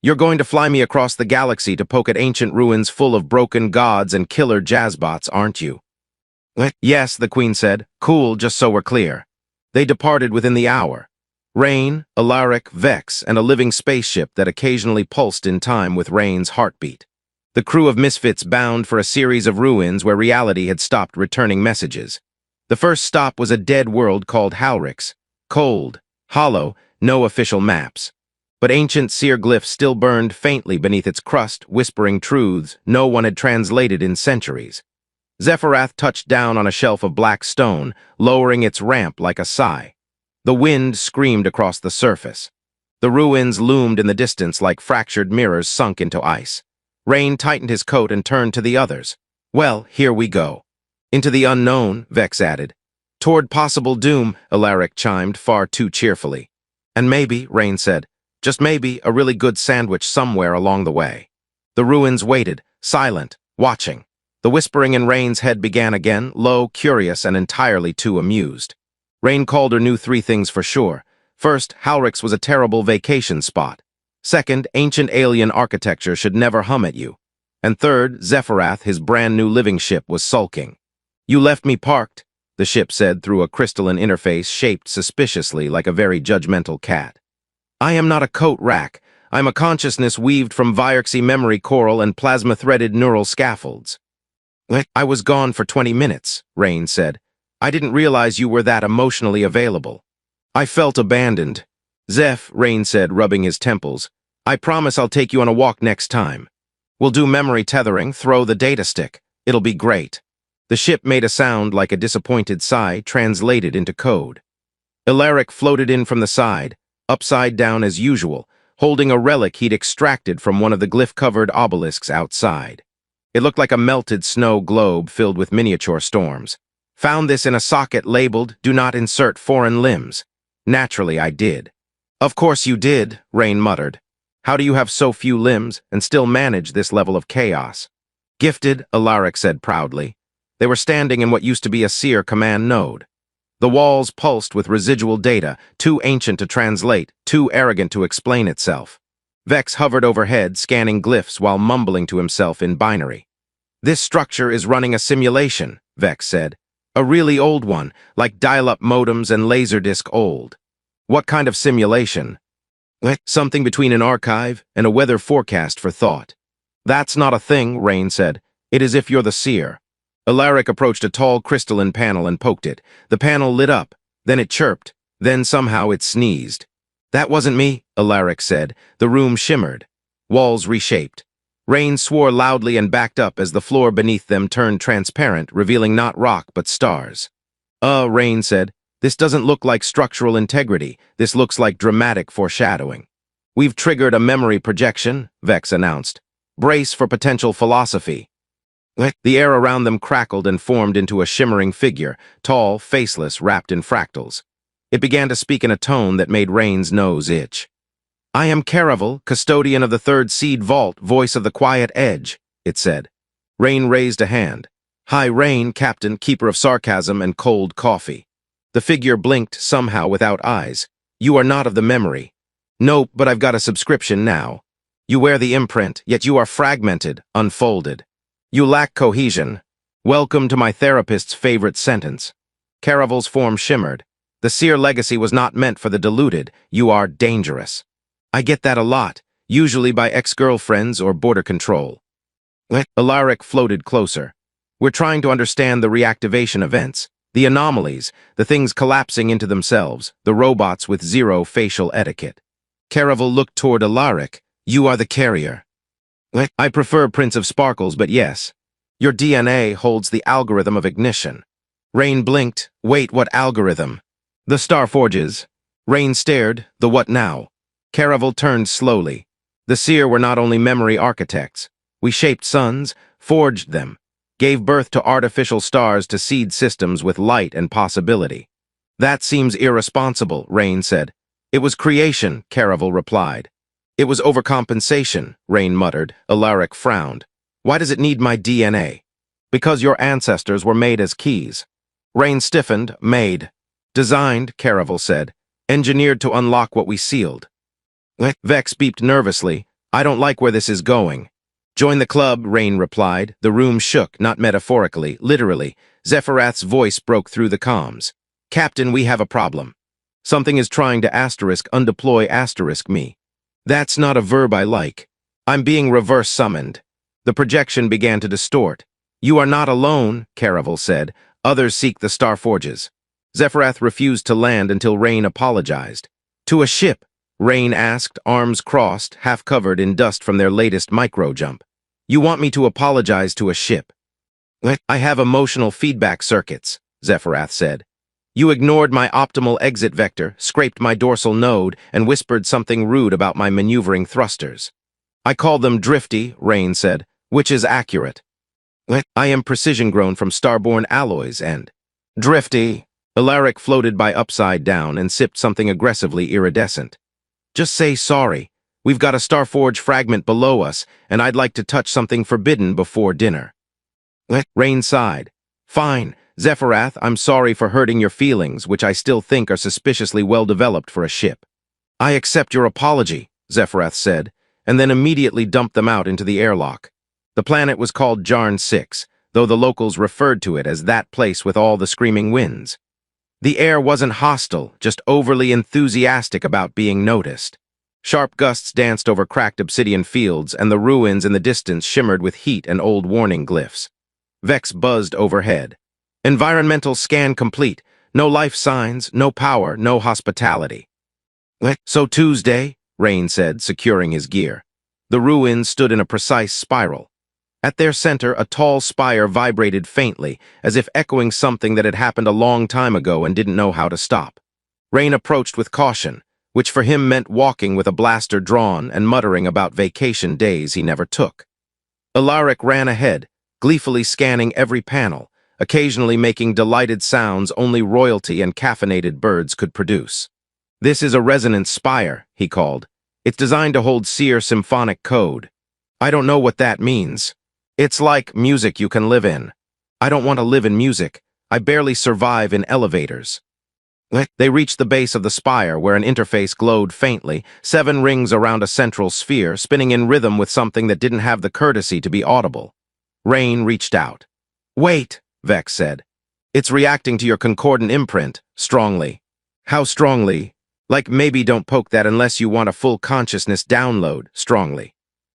"You're going to fly me across the galaxy to poke at ancient ruins full of broken gods and killer jazzbots, aren't you?" "Yes," the Queen said. "Cool, just so we're clear." They departed within the hour. Rain, Alaric, Vex, and a living spaceship that occasionally pulsed in time with Rain's heartbeat. The crew of misfits bound for a series of ruins where reality had stopped returning messages. The first stop was a dead world called Halrix. Cold, hollow, no official maps. But ancient seer glyphs still burned faintly beneath its crust, whispering truths no one had translated in centuries. Zephyrath touched down on a shelf of black stone, lowering its ramp like a sigh. The wind screamed across the surface. The ruins loomed in the distance like fractured mirrors sunk into ice. Rain tightened his coat and turned to the others. "Well, here we go." "Into the unknown," Vex added. "Toward possible doom," Alaric chimed far too cheerfully. "And maybe," Rain said, "just maybe, a really good sandwich somewhere along the way." The ruins waited, silent, watching. The whispering in Rain's head began again, low, curious, and entirely too amused. Rain Calder knew three things for sure. First, Halrix was a terrible vacation spot. Second, ancient alien architecture should never hum at you. And third, Zephyrath, his brand-new living ship, was sulking. "You left me parked," the ship said through a crystalline interface shaped suspiciously like a very judgmental cat. "I am not a coat rack. I'm a consciousness weaved from Virexy memory coral and plasma-threaded neural scaffolds." "I was gone for 20 minutes, Rain said. "I didn't realize you were that emotionally available." I felt abandoned. Zeph, Rain said, rubbing his temples. I promise I'll take you on a walk next time. We'll do memory tethering, throw the data stick. It'll be great. The ship made a sound like a disappointed sigh translated into code. Alaric floated in from the side, upside down as usual, holding a relic he'd extracted from one of the glyph-covered obelisks outside. It looked like a melted snow globe filled with miniature storms. Found this in a socket labeled, "Do not insert foreign limbs." Naturally, I did. Of course you did, Rain muttered. How do you have so few limbs and still manage this level of chaos? Gifted, Alaric said proudly. They were standing in what used to be a seer command node. The walls pulsed with residual data, too ancient to translate, too arrogant to explain itself. Vex hovered overhead, scanning glyphs while mumbling to himself in binary. This structure is running a simulation, Vex said. A really old one, like dial-up modems and laserdisc old. What kind of simulation? Something between an archive and a weather forecast for thought. That's not a thing, Rain said. It is if you're the seer. Alaric approached a tall crystalline panel and poked it. The panel lit up, then it chirped, then somehow it sneezed. That wasn't me, Alaric said. The room shimmered. Walls reshaped. Rain swore loudly and backed up as the floor beneath them turned transparent, revealing not rock but stars. Rain said, this doesn't look like structural integrity. This looks like dramatic foreshadowing. We've triggered a memory projection, Vex announced. Brace for potential philosophy. The air around them crackled and formed into a shimmering figure, tall, faceless, wrapped in fractals. It began to speak in a tone that made Rain's nose itch. I am Caravel, custodian of the third seed vault, voice of the quiet edge, it said. Rain raised a hand. Hi, Rain, captain, keeper of sarcasm and cold coffee. The figure blinked somehow without eyes. You are not of the memory. Nope, but I've got a subscription now. You wear the imprint, yet you are fragmented, unfolded. You lack cohesion. Welcome to my therapist's favorite sentence. Caravel's form shimmered. The seer legacy was not meant for the deluded. You are dangerous. I get that a lot, usually by ex-girlfriends or border control. Alaric floated closer. We're trying to understand the reactivation events, the anomalies, the things collapsing into themselves, the robots with zero facial etiquette. Caravel looked toward Alaric. You are the carrier. I prefer Prince of Sparkles, but yes. Your DNA holds the algorithm of ignition. Rain blinked. Wait, what algorithm? The Starforges. Rain stared. The what now? Caravel turned slowly. The seer were not only memory architects. We shaped suns, forged them, gave birth to artificial stars to seed systems with light and possibility. That seems irresponsible, Rain said. It was creation, Caravel replied. It was overcompensation, Rain muttered. Alaric frowned. Why does it need my DNA? Because your ancestors were made as keys. Rain stiffened. Made. Designed, Caravel said. Engineered to unlock what we sealed. Vex beeped nervously. I don't like where this is going. Join the club, Rain replied. The room shook, not metaphorically, literally. Zephyrath's voice broke through the comms. Captain, we have a problem. Something is trying to undeploy me. That's not a verb I like. I'm being reverse summoned. The projection began to distort. You are not alone, Caravel said. Others seek the Starforges. Zephyrath refused to land until Rain apologized. To a ship, Rain asked, arms crossed, half covered in dust from their latest micro-jump. You want me to apologize to a ship? I have emotional feedback circuits, Zephyrath said. You ignored my optimal exit vector, scraped my dorsal node, and whispered something rude about my maneuvering thrusters. I call them drifty, Rain said, which is accurate. I am precision-grown from starborn alloys and... Drifty! Alaric floated by upside down and sipped something aggressively iridescent. Just say sorry. We've got a Starforge fragment below us, and I'd like to touch something forbidden before dinner. Rain sighed. Fine. Zephyrath, I'm sorry for hurting your feelings, which I still think are suspiciously well-developed for a ship. I accept your apology, Zephyrath said, and then immediately dumped them out into the airlock. The planet was called Jarn 6, though the locals referred to it as that place with all the screaming winds. The air wasn't hostile, just overly enthusiastic about being noticed. Sharp gusts danced over cracked obsidian fields, and the ruins in the distance shimmered with heat and old warning glyphs. Vex buzzed overhead. Environmental scan complete. No life signs, no power, no hospitality. So Tuesday, Rain said, securing his gear. The ruins stood in a precise spiral. At their center, a tall spire vibrated faintly, as if echoing something that had happened a long time ago and didn't know how to stop. Rain approached with caution, which for him meant walking with a blaster drawn and muttering about vacation days he never took. Alaric ran ahead, gleefully scanning every panel, occasionally making delighted sounds only royalty and caffeinated birds could produce. "This is a resonance spire," he called. "It's designed to hold Seer symphonic code. I don't know what that means. It's like music you can live in. I don't want to live in music. I barely survive in elevators." They reached the base of the spire where an interface glowed faintly, 7 rings around a central sphere, spinning in rhythm with something that didn't have the courtesy to be audible. Rain reached out. "Wait," Vex said. "It's reacting to your concordant imprint, strongly." "How strongly?" "Like maybe don't poke that unless you want a full consciousness download, strongly."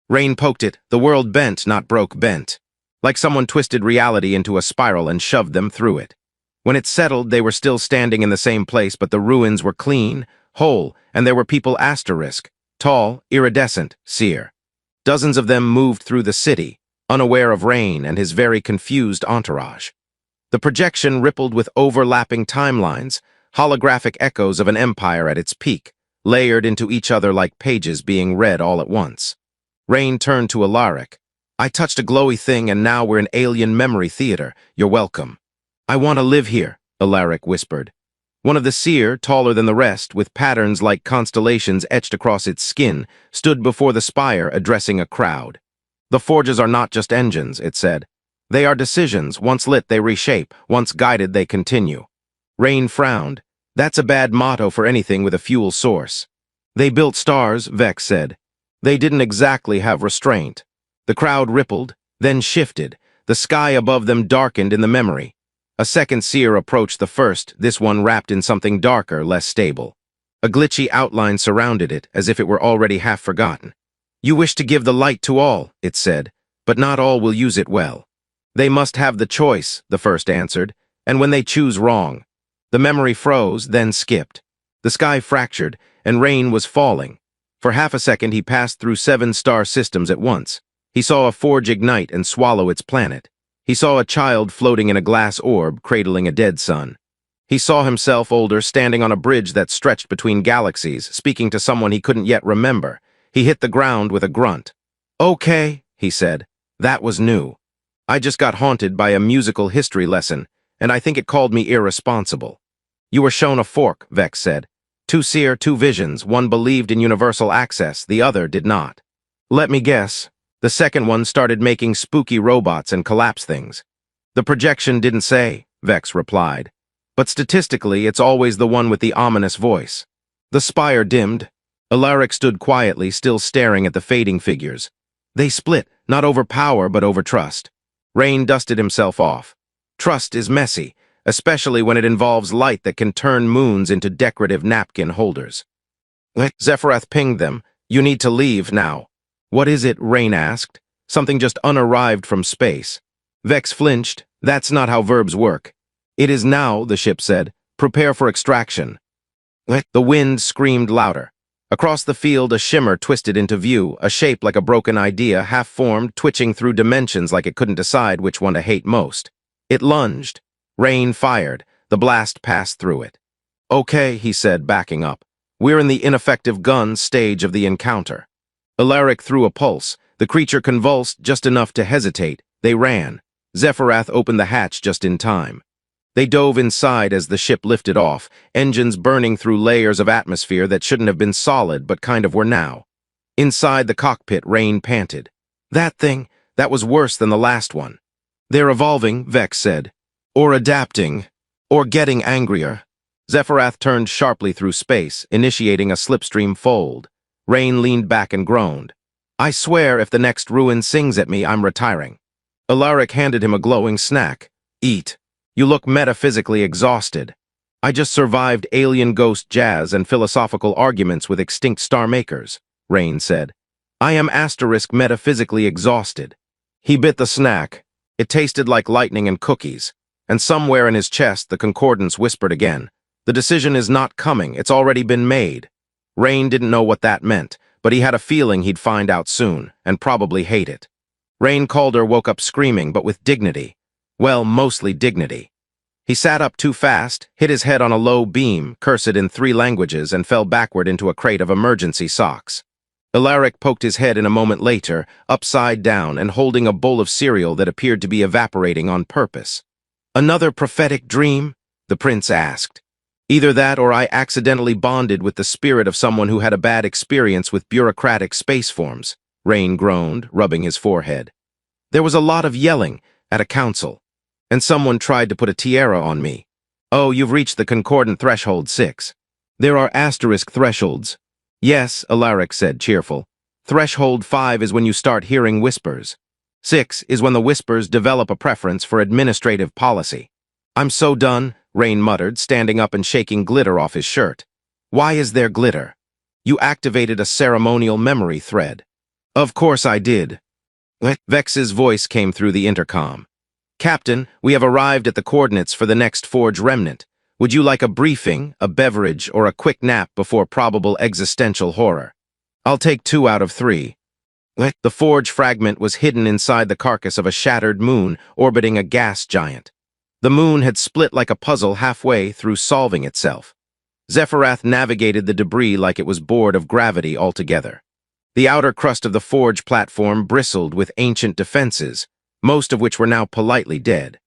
Rain poked it. The world bent, not broke, bent. Like someone twisted reality into a spiral and shoved them through it. When it settled, they were still standing in the same place, but the ruins were clean, whole, and there were people asterisk, tall, iridescent, seer. Dozens of them moved through the city, unaware of Rain and his very confused entourage. The projection rippled with overlapping timelines, holographic echoes of an empire at its peak, layered into each other like pages being read all at once. Rain turned to Alaric. "I touched a glowy thing and now we're in alien memory theater. You're welcome." "I want to live here," Alaric whispered. One of the seer, taller than the rest, with patterns like constellations etched across its skin, stood before the spire addressing a crowd. "The forges are not just engines," it said. "They are decisions. Once lit, they reshape. Once guided, they continue." Rain frowned. "That's a bad motto for anything with a fuel source." "They built stars," Vex said. "They didn't exactly have restraint." The crowd rippled, then shifted. The sky above them darkened in the memory. A second seer approached the first, this one wrapped in something darker, less stable. A glitchy outline surrounded it, as if it were already half forgotten. "You wish to give the light to all," it said, "but not all will use it well." "They must have the choice," the first answered, "and when they choose wrong." The memory froze, then skipped. The sky fractured, and rain was falling. For half a second he passed through 7 star systems at once. He saw a forge ignite and swallow its planet. He saw a child floating in a glass orb, cradling a dead sun. He saw himself, older, standing on a bridge that stretched between galaxies, speaking to someone he couldn't yet remember. He hit the ground with a grunt. "Okay," he said. "That was new. I just got haunted by a musical history lesson, and I think it called me irresponsible." "You were shown a fork," Vex said. 2 seer, 2 visions. One believed in universal access, the other did not. "Let me guess. The second one started making spooky robots and collapse things." "The projection didn't say," Vex replied. "But statistically, it's always the one with the ominous voice." The spire dimmed. Alaric stood quietly, still staring at the fading figures. They split, not over power, but over trust. Rain dusted himself off. Trust is messy, especially when it involves light that can turn moons into decorative napkin holders. Zephyrath pinged them. "You need to leave now." "What is it?" Rain asked. "Something just unarrived from space." Vex flinched. "That's not how verbs work." "It is now," the ship said. "Prepare for extraction." The wind screamed louder. Across the field, a shimmer twisted into view, a shape like a broken idea, half-formed, twitching through dimensions like it couldn't decide which one to hate most. It lunged. Rain fired. The blast passed through it. "Okay," he said, backing up. "We're in the ineffective gun stage of the encounter." Alaric threw a pulse. The creature convulsed just enough to hesitate. They ran. Zephyrath opened the hatch just in time. They dove inside as the ship lifted off, engines burning through layers of atmosphere that shouldn't have been solid but kind of were now. Inside the cockpit, Rain panted. "That thing, that was worse than the last one." "They're evolving," Vex said. "Or adapting. Or getting angrier." Zephyrath turned sharply through space, initiating a slipstream fold. Rain leaned back and groaned. "I swear if the next ruin sings at me, I'm retiring." Alaric handed him a glowing snack. "Eat. You look metaphysically exhausted." "I just survived alien ghost jazz and philosophical arguments with extinct star makers," Rain said. "I am metaphysically exhausted." He bit the snack. It tasted like lightning and cookies. And somewhere in his chest, the concordance whispered again, "The decision is not coming, it's already been made." Rain didn't know what that meant, but he had a feeling he'd find out soon, and probably hate it. Rain Calder woke up screaming, but with dignity. Well, mostly dignity. He sat up too fast, hit his head on a low beam, cursed in 3 languages, and fell backward into a crate of emergency socks. Alaric poked his head in a moment later, upside down and holding a bowl of cereal that appeared to be evaporating on purpose. "Another prophetic dream?" the prince asked. "Either that or I accidentally bonded with the spirit of someone who had a bad experience with bureaucratic space forms," Rain groaned, rubbing his forehead. "There was a lot of yelling at a council, and someone tried to put a tiara on me. Oh, you've reached the concordant threshold 6. There are asterisk thresholds." "Yes," Alaric said, cheerful. "Threshold 5 is when you start hearing whispers. 6 is when the whispers develop a preference for administrative policy." "I'm so done," Rain muttered, standing up and shaking glitter off his shirt. "Why is there glitter?" "You activated a ceremonial memory thread." "Of course I did." Vex's voice came through the intercom. "Captain, we have arrived at the coordinates for the next Forge remnant. Would you like a briefing, a beverage, or a quick nap before probable existential horror?" "I'll take 2 out of 3. The Forge fragment was hidden inside the carcass of a shattered moon orbiting a gas giant. The moon had split like a puzzle halfway through solving itself. Zephyrath navigated the debris like it was bored of gravity altogether. The outer crust of the Forge platform bristled with ancient defenses, most of which were now politely dead.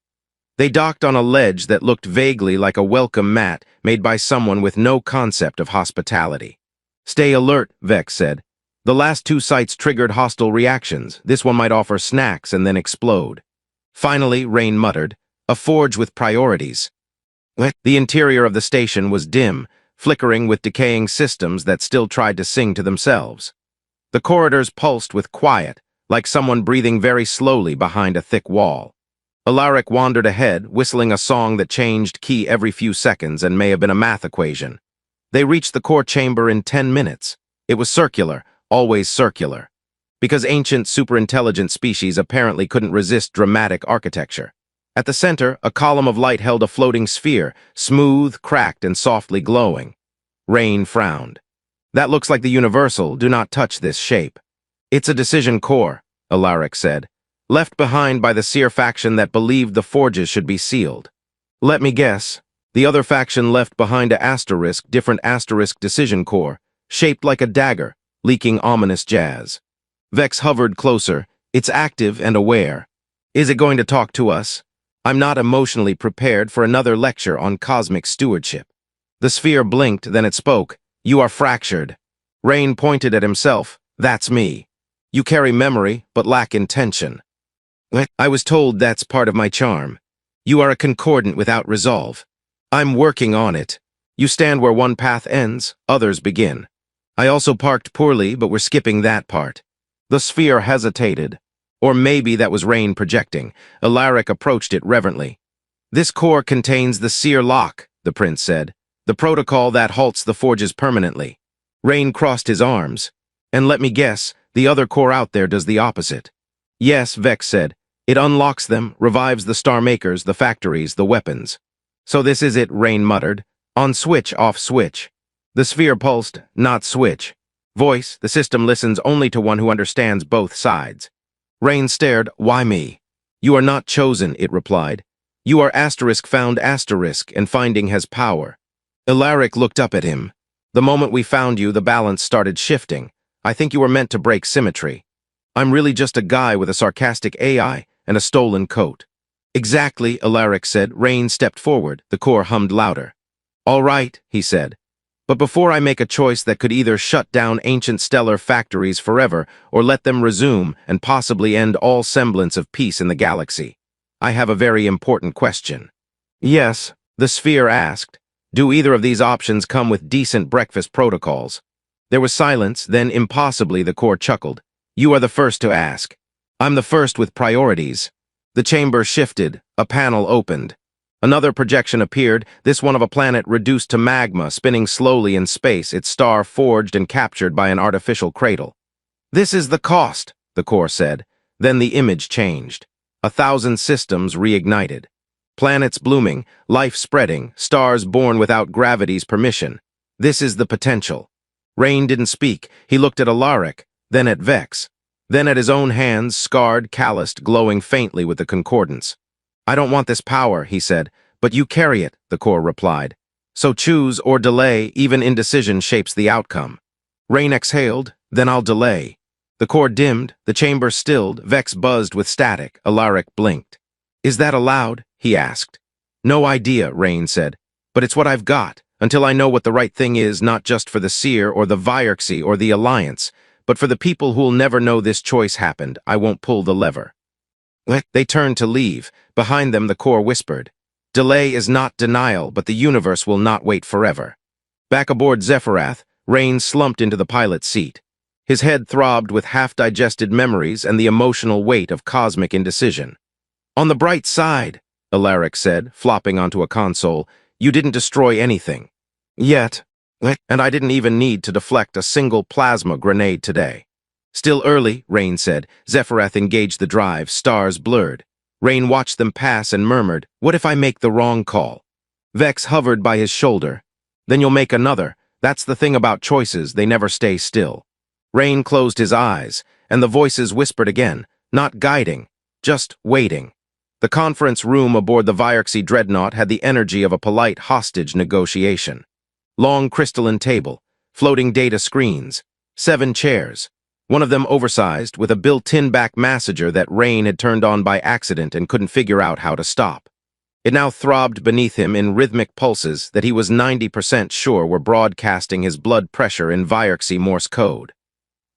They docked on a ledge that looked vaguely like a welcome mat made by someone with no concept of hospitality. "Stay alert," Vex said. "The last 2 sites triggered hostile reactions. This one might offer snacks and then explode." Finally, Rain muttered, "A Forge with priorities." The interior of the station was dim, flickering with decaying systems that still tried to sing to themselves. The corridors pulsed with quiet, like someone breathing very slowly behind a thick wall. Alaric wandered ahead, whistling a song that changed key every few seconds and may have been a math equation. They reached the core chamber in 10 minutes. It was circular, always circular. Because ancient superintelligent species apparently couldn't resist dramatic architecture. At the center, a column of light held a floating sphere, smooth, cracked, and softly glowing. Rain frowned. "That looks like the Universal. Do not touch this shape." "It's a decision core," Alaric said, "left behind by the Seer faction that believed the forges should be sealed. Let me guess. The other faction left behind a different asterisk decision core, shaped like a dagger, leaking ominous jazz." Vex hovered closer. "It's active and aware. Is it going to talk to us? I'm not emotionally prepared for another lecture on cosmic stewardship." The sphere blinked, then it spoke. "You are fractured." Rain pointed at himself. "That's me. You carry memory, but lack intention." "I was told that's part of my charm. You are a concordant without resolve." "I'm working on it. You stand where one path ends, others begin. I also parked poorly, but we're skipping that part." The sphere hesitated. Or maybe that was Rain projecting. Alaric approached it reverently. "This core contains the Seer lock," the prince said. "The protocol that halts the forges permanently." Rain crossed his arms. "And let me guess, the other core out there does the opposite." "Yes," Vex said. "It unlocks them, revives the star makers, the factories, the weapons." "So this is it," Rain muttered. "On switch, off switch." The sphere pulsed, "Not switch." "Voice, the system listens only to one who understands both sides." Rain stared. "Why me?" "You are not chosen," it replied. "You are found and finding has power." Alaric looked up at him. "The moment we found you, the balance started shifting. I think you were meant to break symmetry." "I'm really just a guy with a sarcastic AI and a stolen coat." "Exactly," Alaric said. Rain stepped forward. The core hummed louder. "All right," he said. "But before I make a choice that could either shut down ancient stellar factories forever or let them resume and possibly end all semblance of peace in the galaxy, I have a very important question." "Yes," the sphere asked. "Do either of these options come with decent breakfast protocols?" There was silence, then impossibly the core chuckled. "You are the first to ask." "I'm the first with priorities." The chamber shifted. A panel opened. Another projection appeared, this one of a planet reduced to magma, spinning slowly in space, its star forged and captured by an artificial cradle. "This is the cost," the core said. Then the image changed. 1,000 systems reignited. Planets blooming, life spreading, stars born without gravity's permission. This is the potential. Rain didn't speak. He looked at Alaric, then at Vex, then at his own hands, scarred, calloused, glowing faintly with the concordance. I don't want this power, he said, but you carry it, the core replied. So choose or delay, even indecision shapes the outcome. Rain exhaled, then I'll delay. The core dimmed, the chamber stilled, Vex buzzed with static, Alaric blinked. Is that allowed? He asked. No idea, Rain said, but it's what I've got, until I know what the right thing is, not just for the Seer or the Vierxi or the Alliance, but for the people who'll never know this choice happened. I won't pull the lever. They turned to leave. Behind them, the core whispered, delay is not denial, but the universe will not wait forever. Back aboard Zephyrath, Rain slumped into the pilot's seat. His head throbbed with half-digested memories and the emotional weight of cosmic indecision. On the bright side, Alaric said, flopping onto a console, you didn't destroy anything. Yet. And I didn't even need to deflect a single plasma grenade today. Still early, Rain said. Zephyrath engaged the drive, stars blurred. Rain watched them pass and murmured, what if I make the wrong call? Vex hovered by his shoulder. Then you'll make another. That's the thing about choices, they never stay still. Rain closed his eyes, and the voices whispered again, not guiding, just waiting. The conference room aboard the Vierxi dreadnought had the energy of a polite hostage negotiation. Long crystalline table, floating data screens, 7 chairs, one of them oversized with a built-in back massager that Rain had turned on by accident and couldn't figure out how to stop. It now throbbed beneath him in rhythmic pulses that he was 90% sure were broadcasting his blood pressure in Vierxi Morse code.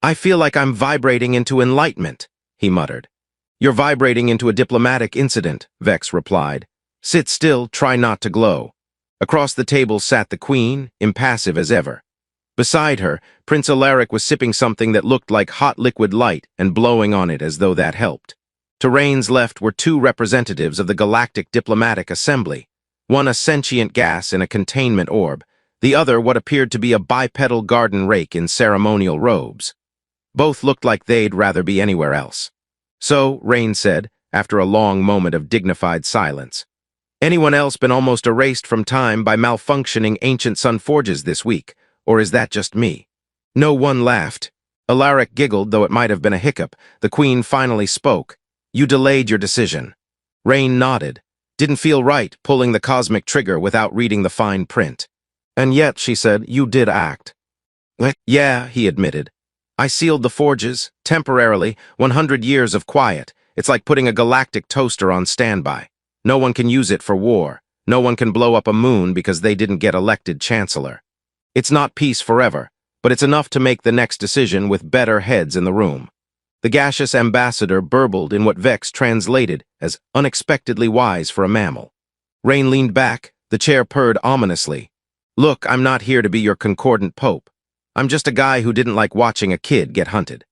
I feel like I'm vibrating into enlightenment, he muttered. You're vibrating into a diplomatic incident, Vex replied. Sit still, try not to glow. Across the table sat the Queen, impassive as ever. Beside her, Prince Alaric was sipping something that looked like hot liquid light and blowing on it as though that helped. To Rain's left were 2 representatives of the Galactic Diplomatic Assembly, one a sentient gas in a containment orb, the other what appeared to be a bipedal garden rake in ceremonial robes. Both looked like they'd rather be anywhere else. So, Rain said, after a long moment of dignified silence, anyone else been almost erased from time by malfunctioning ancient sun forges this week, or is that just me? No one laughed. Alaric giggled, though it might have been a hiccup. The Queen finally spoke. You delayed your decision. Rain nodded. Didn't feel right pulling the cosmic trigger without reading the fine print. And yet, she said, you did act. Yeah, he admitted. I sealed the forges, temporarily, 100 years of quiet. It's like putting a galactic toaster on standby. No one can use it for war. No one can blow up a moon because they didn't get elected chancellor. It's not peace forever, but it's enough to make the next decision with better heads in the room. The gaseous ambassador burbled in what Vex translated as unexpectedly wise for a mammal. Rain leaned back, the chair purred ominously. Look, I'm not here to be your concordant pope. I'm just a guy who didn't like watching a kid get hunted.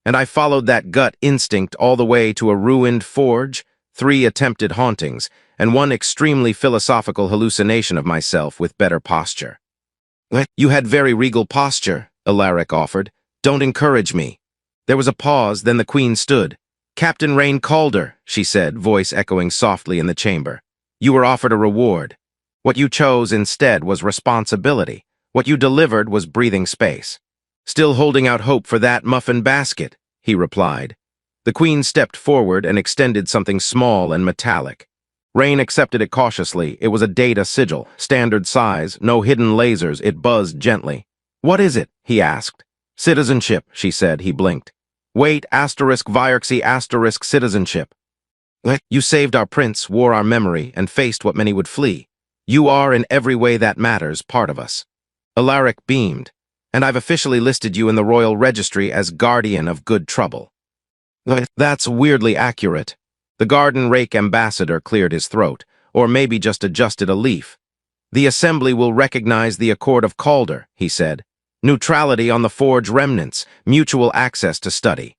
And I followed that gut instinct all the way to a ruined forge, 3 attempted hauntings, and 1 extremely philosophical hallucination of myself with better posture. You had very regal posture, Alaric offered. Don't encourage me. There was a pause, then the Queen stood. Captain Rain Calder, she said, voice echoing softly in the chamber. You were offered a reward. What you chose instead was responsibility. What you delivered was breathing space. Still holding out hope for that muffin basket, he replied. The Queen stepped forward and extended something small and metallic. Rain accepted it cautiously. It was a data sigil, standard size, no hidden lasers. It buzzed gently. What is it? He asked. Citizenship, she said. He blinked. Wait, Vierxi citizenship. You saved our prince, wore our memory, and faced what many would flee. You are, in every way that matters, part of us. Alaric beamed. And I've officially listed you in the Royal Registry as Guardian of Good Trouble. That's weirdly accurate. The garden rake ambassador cleared his throat, or maybe just adjusted a leaf. The Assembly will recognize the Accord of Calder, he said. Neutrality on the forge remnants, mutual access to study.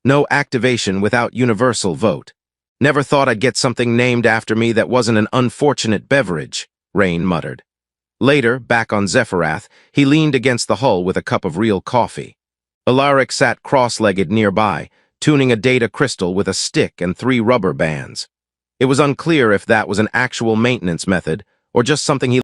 No activation without universal vote. Never thought I'd get something named after me that wasn't an unfortunate beverage, Rain muttered. Later, back on Zephyrath, he leaned against the hull with a cup of real coffee. Alaric sat cross-legged nearby, tuning a data crystal with a stick and 3 rubber bands. It was unclear if that was an actual maintenance method or just something he